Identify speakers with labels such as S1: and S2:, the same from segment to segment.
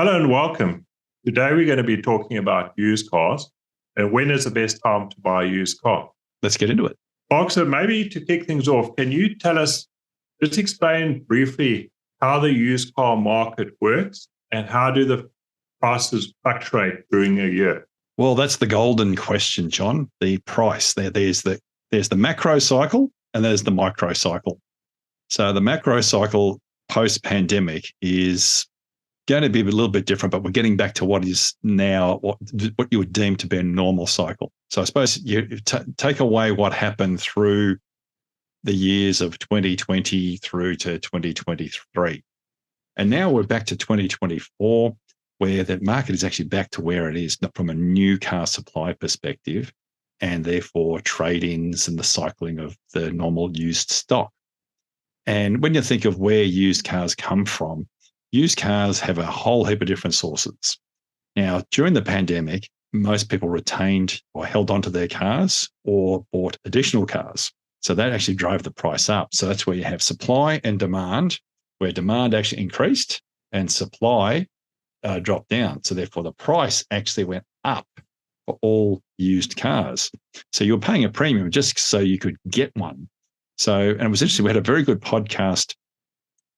S1: Hello and welcome. Today we're going to be talking about used cars and when is the best time to buy a used car.
S2: Let's get into it.
S1: Mark, so maybe to kick things off, can you just explain briefly how the used car market works and how do the prices fluctuate during a year?
S2: Well, that's the golden question, John. The price. There's the macro cycle and there's the micro cycle. So the macro cycle post-pandemic is going to be a little bit different, but we're getting back to what is now what you would deem to be a normal cycle. So I suppose you take away what happened through the years of 2020 through to 2023. And now we're back to 2024, where the market is actually back to where it is, not from a new car supply perspective, and therefore trade-ins and the cycling of the normal used stock. And when you think of where used cars come from, used cars have a whole heap of different sources. Now, during the pandemic, most people retained or held onto their cars or bought additional cars. So that actually drove the price up. So that's where you have supply and demand, where demand actually increased and supply dropped down. So therefore, the price actually went up for all used cars. So you're paying a premium just so you could get one. So, and it was interesting, we had a very good podcast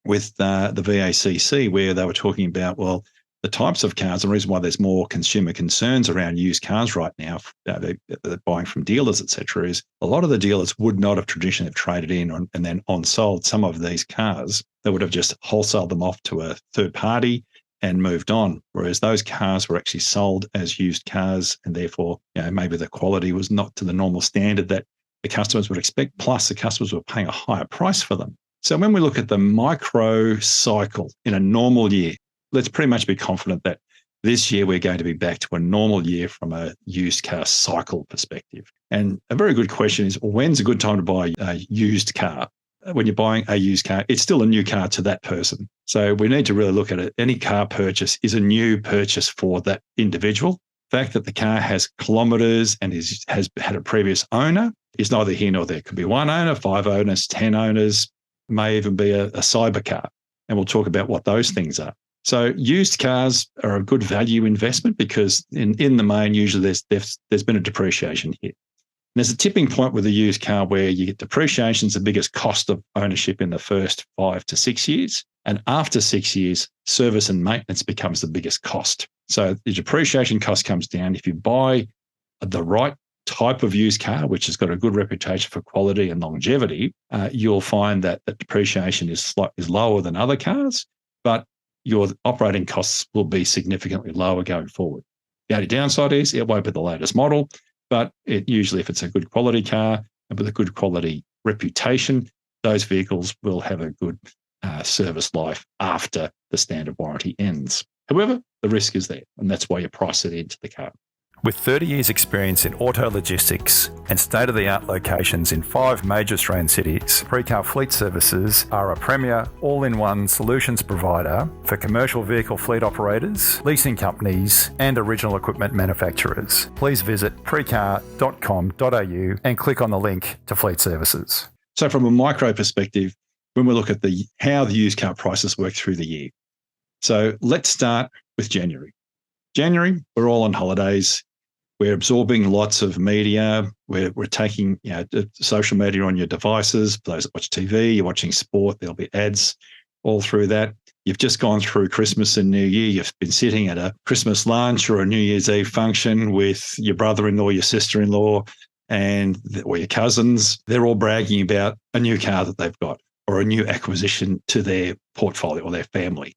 S2: with the VACC where they were talking about, well, the types of cars, the reason why there's more consumer concerns around used cars right now, they're buying from dealers, et cetera, is a lot of the dealers would not have traditionally traded in and then on-sold some of these cars. They would have just wholesaled them off to a third party and moved on, whereas those cars were actually sold as used cars, and therefore, maybe the quality was not to the normal standard that the customers would expect, plus the customers were paying a higher price for them. So when we look at the micro cycle in a normal year, let's pretty much be confident that this year we're going to be back to a normal year from a used car cycle perspective. And a very good question is, when's a good time to buy a used car? When you're buying a used car, it's still a new car to that person. So we need to really look at it. Any car purchase is a new purchase for that individual. The fact that the car has kilometres and has had a previous owner is neither here nor there. It could be one owner, 5 owners, 10 owners, may even be a cyber car. And we'll talk about what those things are. So used cars are a good value investment because in the main, usually there's been a depreciation hit. And there's a tipping point with a used car where you get depreciation is the biggest cost of ownership in the first 5 to 6 years. And after 6 years, service and maintenance becomes the biggest cost. So the depreciation cost comes down. If you buy the right type of used car, which has got a good reputation for quality and longevity, you'll find that the depreciation is lower than other cars, but your operating costs will be significantly lower going forward. The only downside is it won't be the latest model, but usually if it's a good quality car and with a good quality reputation, those vehicles will have a good service life after the standard warranty ends. However, the risk is there, and that's why you price it into the car.
S3: With 30 years' experience in auto logistics and state-of-the-art locations in 5 major Australian cities, Precar Fleet Services are a premier all-in-one solutions provider for commercial vehicle fleet operators, leasing companies and original equipment manufacturers. Please visit precar.com.au and click on the link to Fleet Services.
S2: So from a micro perspective, when we look at how the used car prices work through the year. So let's start with January. January, we're all on holidays. We're absorbing lots of media. We're taking social media on your devices. For those that watch TV, you're watching sport, there'll be ads all through that. You've just gone through Christmas and New Year. You've been sitting at a Christmas lunch or a New Year's Eve function with your brother-in-law, your sister-in-law, or your cousins. They're all bragging about a new car that they've got or a new acquisition to their portfolio or their family.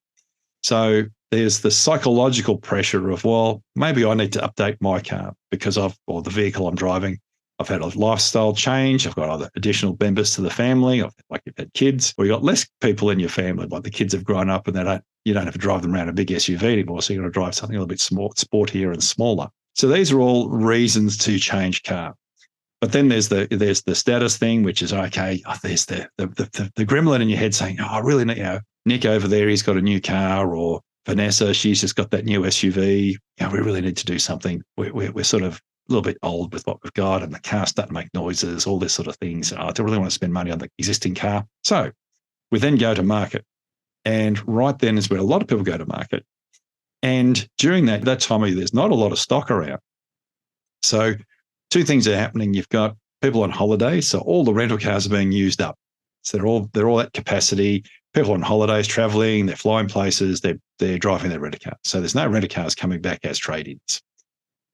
S2: So there's the psychological pressure of, well, maybe I need to update my car because or the vehicle I'm driving, I've had a lifestyle change. I've got other additional members to the family. Like you've had kids, or you've got less people in your family. Like the kids have grown up and you don't have to drive them around a big SUV anymore. So you're going to drive something a little bit sportier and smaller. So these are all reasons to change car. But then there's the status thing, which is, okay, there's the gremlin in your head saying, I really need, Nick over there, he's got a new car, or Vanessa, she's just got that new SUV. We really need to do something. We're sort of a little bit old with what we've got, and the car's starting to make noises, all this sort of things. I don't really want to spend money on the existing car. So we then go to market. And right then is where a lot of people go to market. And during that time of year, there's not a lot of stock around. So two things are happening. You've got people on holiday, so all the rental cars are being used up. So they're all at capacity. People on holidays, traveling, they're flying places, they're driving their renter cars. So there's no renter cars coming back as trade-ins.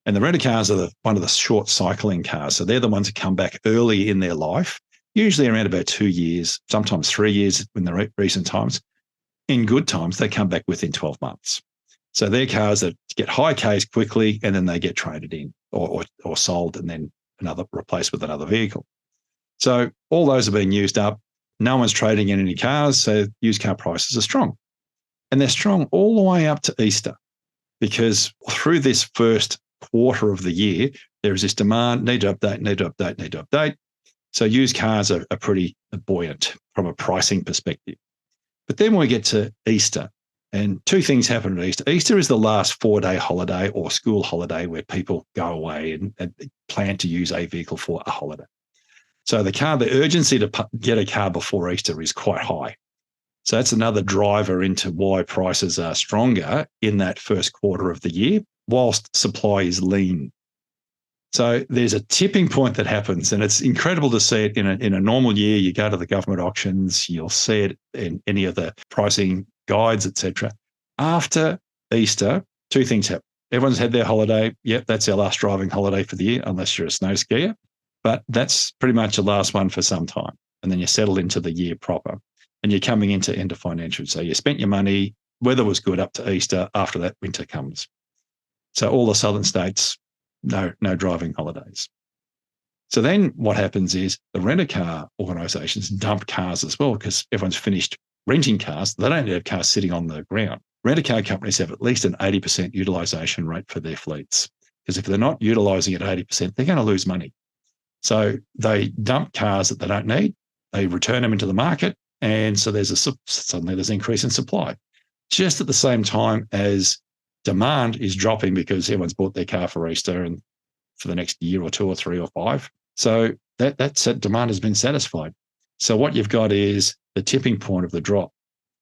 S2: And the renter cars are one of the short cycling cars. So they're the ones that come back early in their life, usually around about 2 years, sometimes 3 years in the recent times. In good times, they come back within 12 months. So they're cars that get high Ks quickly and then they get traded in or sold and then replaced with another vehicle. So all those are being used up. No one's trading in any cars, so used car prices are strong. And they're strong all the way up to Easter, because through this first quarter of the year, there is this demand, need to update. So used cars are pretty buoyant from a pricing perspective. But then we get to Easter, and two things happen at Easter. Easter is the last 4-day holiday or school holiday where people go away and plan to use a vehicle for a holiday. So the urgency to get a car before Easter is quite high. So that's another driver into why prices are stronger in that first quarter of the year, whilst supply is lean. So there's a tipping point that happens, and it's incredible to see it in a normal year. You go to the government auctions, you'll see it in any of the pricing guides, etc. After Easter, two things happen. Everyone's had their holiday. Yep, that's our last driving holiday for the year, unless you're a snow skier. But that's pretty much the last one for some time. And then you settle into the year proper and you're coming into end of financial. So you spent your money, weather was good up to Easter, after that winter comes. So all the southern states, no driving holidays. So then what happens is the rent-a-car organisations dump cars as well, because everyone's finished renting cars. They don't have cars sitting on the ground. Rent-a-car companies have at least an 80% utilisation rate for their fleets, because if they're not utilising at 80%, they're going to lose money. So they dump cars that they don't need, they return them into the market, and so suddenly there's an increase in supply. Just at the same time as demand is dropping because everyone's bought their car for Easter and for the next year or 2 or 3 or 5. So that demand has been satisfied. So what you've got is the tipping point of the drop.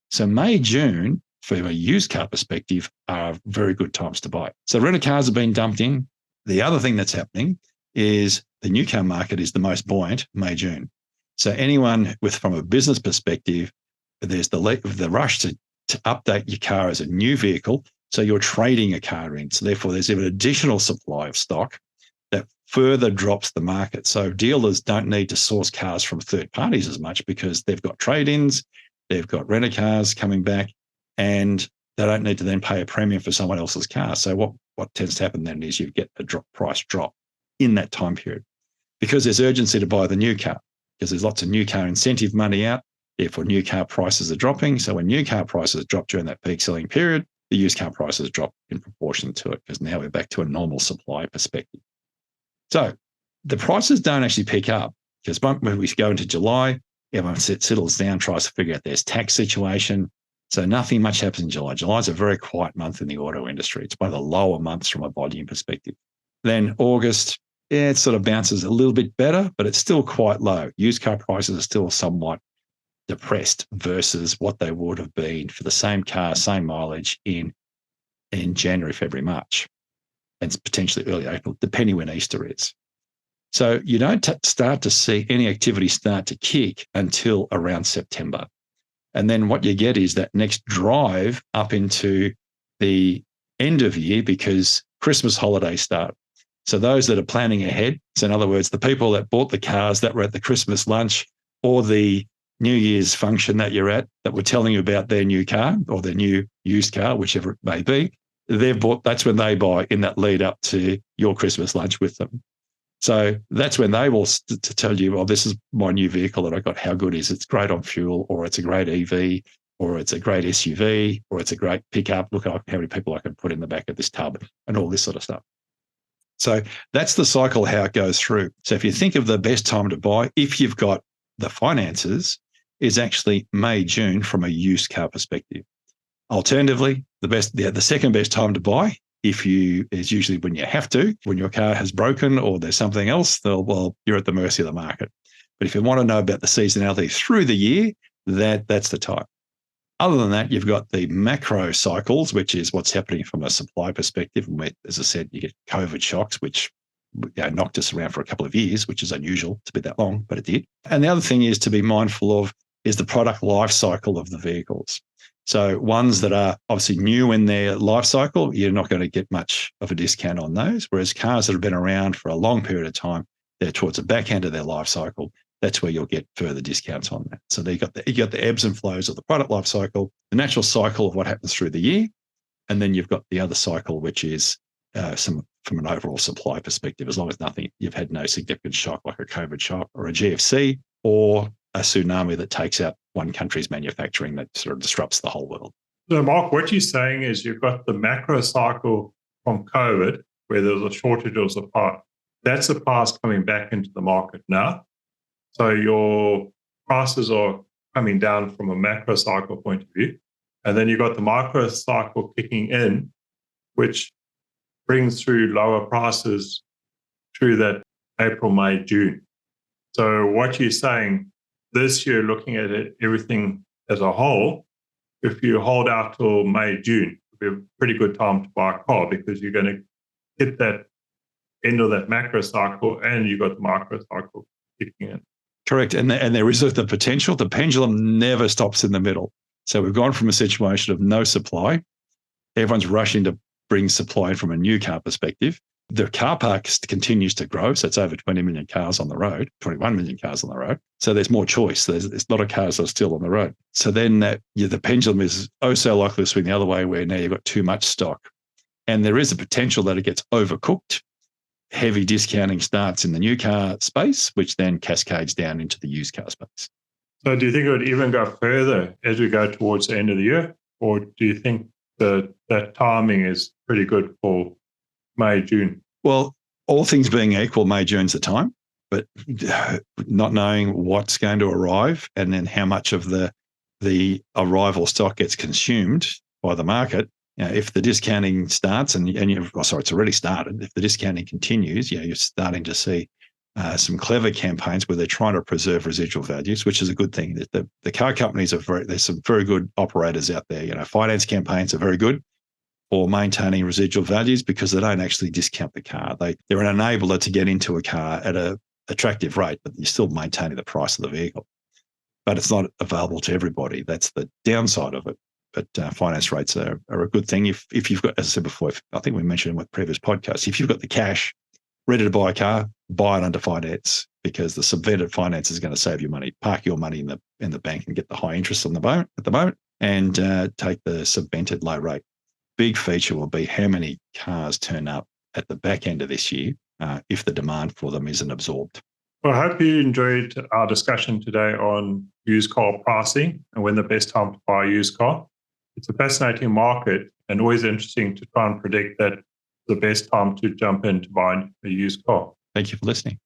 S2: So May, June, from a used car perspective, are very good times to buy. So rental cars have been dumped in. The other thing that's happening is the new car market is the most buoyant May, June. So anyone from a business perspective, there's the rush to update your car as a new vehicle. So you're trading a car in. So therefore, there's an additional supply of stock that further drops the market. So dealers don't need to source cars from third parties as much because they've got trade-ins, they've got renter cars coming back, and they don't need to then pay a premium for someone else's car. So what tends to happen then is you get a price drop in that time period, because there's urgency to buy the new car, because there's lots of new car incentive money out. Therefore, new car prices are dropping. So when new car prices drop during that peak selling period, the used car prices drop in proportion to it, because now we're back to a normal supply perspective. So the prices don't actually pick up, because when we go into July, everyone settles down, tries to figure out their tax situation. So nothing much happens in July. July is a very quiet month in the auto industry. It's one of the lower months from a volume perspective. Then August, it sort of bounces a little bit better, but it's still quite low. Used car prices are still somewhat depressed versus what they would have been for the same car, same mileage in January, February, March, and potentially early April, depending when Easter is. So you don't start to see any activity start to kick until around September. And then what you get is that next drive up into the end of year, because Christmas holidays start. So those that are planning ahead, so in other words, the people that bought the cars that were at the Christmas lunch or the New Year's function that you're at, that were telling you about their new car or their new used car, whichever it may be, that's when they buy in that lead up to your Christmas lunch with them. So that's when they will to tell you, well, this is my new vehicle that I got. How good is it? It's great on fuel, or it's a great EV, or it's a great SUV, or it's a great pickup. Look at how many people I can put in the back of this tub and all this sort of stuff. So that's the cycle, how it goes through. So if you think of the best time to buy, if you've got the finances, is actually May, June from a used car perspective. Alternatively, the second best time to buy is usually when you have to, when your car has broken or there's something else, well, you're at the mercy of the market. But if you want to know about the seasonality through the year, that's the time. Other than that, you've got the macro cycles, which is what's happening from a supply perspective. And where, as I said, you get COVID shocks, which knocked us around for a couple of years, which is unusual to be that long, but it did. And the other thing is to be mindful of is the product life cycle of the vehicles. So ones that are obviously new in their life cycle, you're not going to get much of a discount on those. Whereas cars that have been around for a long period of time, they're towards the back end of their life cycle. That's where you'll get further discounts on that. So you got the ebbs and flows of the product life cycle, the natural cycle of what happens through the year, and then you've got the other cycle, which is from an overall supply perspective. As long as you've had no significant shock like a COVID shock or a GFC or a tsunami that takes out one country's manufacturing that sort of disrupts the whole world.
S1: So, Mark, what you're saying is you've got the macro cycle from COVID, where there's a shortage of supply. That supply is coming back into the market now. So your prices are coming down from a macro cycle point of view. And then you've got the micro cycle kicking in, which brings through lower prices through that April, May, June. So what you're saying this year, looking at it, everything as a whole, if you hold out till May, June, it'll be a pretty good time to buy a car because you're going to hit that end of that macro cycle and you've got the micro cycle kicking in.
S2: Correct. And there is the potential. The pendulum never stops in the middle. So we've gone from a situation of no supply. Everyone's rushing to bring supply from a new car perspective. The car park continues to grow. So it's over 20 million cars on the road, 21 million cars on the road. So there's more choice. There's a lot of cars that are still on the road. So then the pendulum is so likely to swing the other way where now you've got too much stock. And there is a potential that it gets overcooked. Heavy discounting starts in the new car space, which then cascades down into the used car space.
S1: So do you think it would even go further as we go towards the end of the year? Or do you think that timing is pretty good for May, June?
S2: Well, all things being equal, May, June's the time, but not knowing what's going to arrive and then how much of the arrival stock gets consumed by the market. If the discounting starts it's already started. If the discounting continues, you're starting to see some clever campaigns where they're trying to preserve residual values, which is a good thing. The car companies there's some very good operators out there. Finance campaigns are very good for maintaining residual values because they don't actually discount the car. They're an enabler to get into a car at an attractive rate, but you're still maintaining the price of the vehicle. But it's not available to everybody. That's the downside of it. But finance rates are a good thing. If you've got, as I said before, I think we mentioned in with previous podcasts, if you've got the cash ready to buy a car, buy it under finance because the subvented finance is going to save you money. Park your money in the bank and get the high interest at the moment and take the subvented low rate. Big feature will be how many cars turn up at the back end of this year if the demand for them isn't absorbed.
S1: Well, I hope you enjoyed our discussion today on used car pricing and when the best time to buy a used car. It's a fascinating market and always interesting to try and predict that the best time to jump in to buy a used car.
S2: Thank you for listening.